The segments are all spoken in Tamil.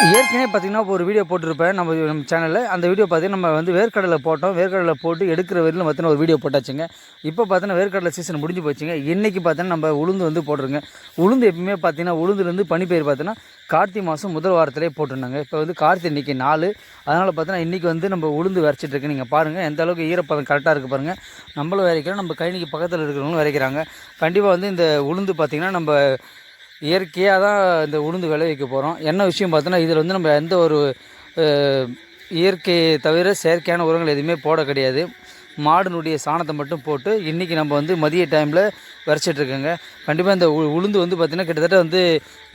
ஏற்கனவே பார்த்தீங்கன்னா ஒரு வீடியோ போட்டிருப்பேன் நம்ம சேனலில். அந்த வீடியோ பார்த்தீங்கன்னா நம்ம வந்து வேர்க்கடலை போட்டோம். வேர்க்கடலை போட்டு எடுக்கிற வரையிலும் பார்த்தீங்கன்னா ஒரு வீடியோ போட்டாச்சுங்க. இப்போ பார்த்தீங்கன்னா வேர்க்கடலை சீசன் முடிஞ்சு போச்சுங்க. இன்றைக்கி பார்த்தீங்கன்னா நம்ம உளுந்து வந்து போட்டுருங்க. உளுந்து எப்பவுமே பார்த்தீங்கன்னா உளுந்துலேருந்து பனிப்பயிர் பார்த்தீங்கன்னா கார்த்திகை மாதம் முதல் வாரத்திலே போட்டிருந்தாங்க. இப்போ வந்து கார்த்திகை இன்றைக்கி 4. அதனால் பார்த்தீங்கன்னா இன்றைக்கி வந்து நம்ம உளுந்து விரைச்சிட்ருக்கு. நீங்கள் பாருங்கள் எந்த அளவுக்கு ஈரப்பதம் கரெக்டாக இருக்குது பாருங்கள். நம்மளும் விரைக்கிறோம், நம்ம கைனிக்கு பக்கத்தில் இருக்கிறவங்களும் விரைக்கிறாங்க. கண்டிப்பாக வந்து இந்த உளுந்து பார்த்திங்கன்னா நம்ம இயற்கையாக தான் இந்த உளுந்து விளைவிக்க போகிறோம். என்ன விஷயம் பார்த்தோன்னா இதில் வந்து நம்ம எந்த ஒரு இயற்கையை தவிர செயற்கையான உரங்கள் எதுவுமே போட கிடையாது. மாடுனுடைய சாணத்தை மட்டும் போட்டு இன்றைக்கி நம்ம வந்து மதிய டைமில் விரைச்சிட்ருக்கோங்க. கண்டிப்பாக இந்த உளுந்து வந்து பார்த்திங்கன்னா கிட்டத்தட்ட வந்து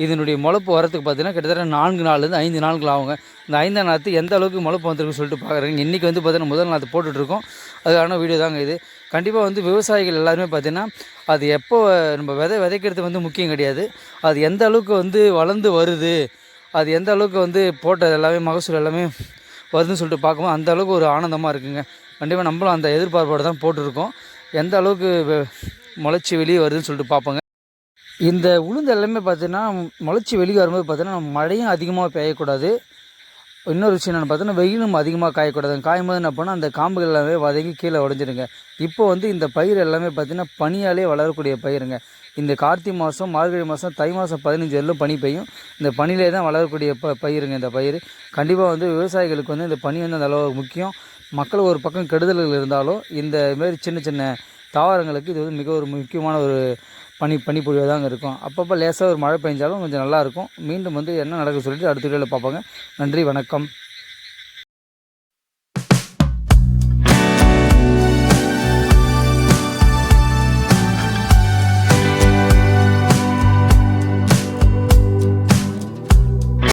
இதனுடைய முளைப்பு வரத்துக்கு பார்த்திங்கன்னா கிட்டத்தட்ட 4 நாள்லேருந்து 5 நாட்கள் ஆகுங்க. இந்த 5ஆம் நாற்று எந்த அளவுக்கு முளைப்பு வந்துருக்குன்னு சொல்லிட்டு பார்க்குறேங்க. இன்றைக்கி வந்து பார்த்திங்கன்னா முதல் நாற்று போட்டுட்ருக்கோம். அதுக்கான வீடியோ தாங்க இது. கண்டிப்பாக வந்து விவசாயிகள் எல்லாருமே பார்த்திங்கன்னா அது எப்போ நம்ம விதைக்கிறது வந்து முக்கியம் கிடையாது. அது எந்த அளவுக்கு வந்து வளர்ந்து வருது, அது எந்த அளவுக்கு வந்து போட்டது எல்லாமே மகசூல் எல்லாமே வருதுன்னு சொல்லிட்டு பார்க்கும்போது அந்த அளவுக்கு ஒரு ஆனந்தமாக இருக்குங்க. கண்டிப்பாக நம்மளும் அந்த எதிர்பார்ப்போடு தான் போட்டிருக்கோம். எந்த அளவுக்கு முளைச்சி வெளியே வருதுன்னு சொல்லிட்டு பார்ப்போங்க. இந்த உளுந்து எல்லாமே பார்த்தீங்கன்னா முளைச்சி வெளியே வரும்போது பார்த்தீங்கன்னா மழையும் அதிகமாக பெய்யக்கூடாது. இன்னொரு விஷயம் என்னென்னு பார்த்தோன்னா வெயிலும் அதிகமாக காயக்கூடாது. காயும் போது என்ன பண்ணால் அந்த காம்புகள் எல்லாமே வதங்கி கீழே உடஞ்சிருங்க. இப்போ வந்து இந்த பயிர் எல்லாமே பார்த்திங்கன்னா பனியாலே வளரக்கூடிய பயிருங்க. இந்த கார்த்திகை மாதம், மார்கழி மாதம், தை மாதம் 15 வரலும் பனி பெய்யும். இந்த பனியிலே தான் வளரக்கூடிய பயிருங்க இந்த பயிர். கண்டிப்பாக வந்து விவசாயிகளுக்கு வந்து இந்த பனி வந்து அந்த அளவு முக்கியம். மக்கள் ஒரு பக்கம் கெடுதல்கள் இருந்தாலும் இந்த மாரி சின்ன சின்ன தாவரங்களுக்கு இது வந்து மிக ஒரு முக்கியமான ஒரு பனிப்பொழிவாக தாங்க இருக்கும். அப்பப்போ லேசாக ஒரு மழை பெஞ்சாலும் கொஞ்சம் நல்லாயிருக்கும். மீண்டும் வந்து என்ன நடக்குதுன்னு சொல்லிட்டு அடுத்த வீடியோவில் பார்ப்பாங்க. நன்றி, வணக்கம்.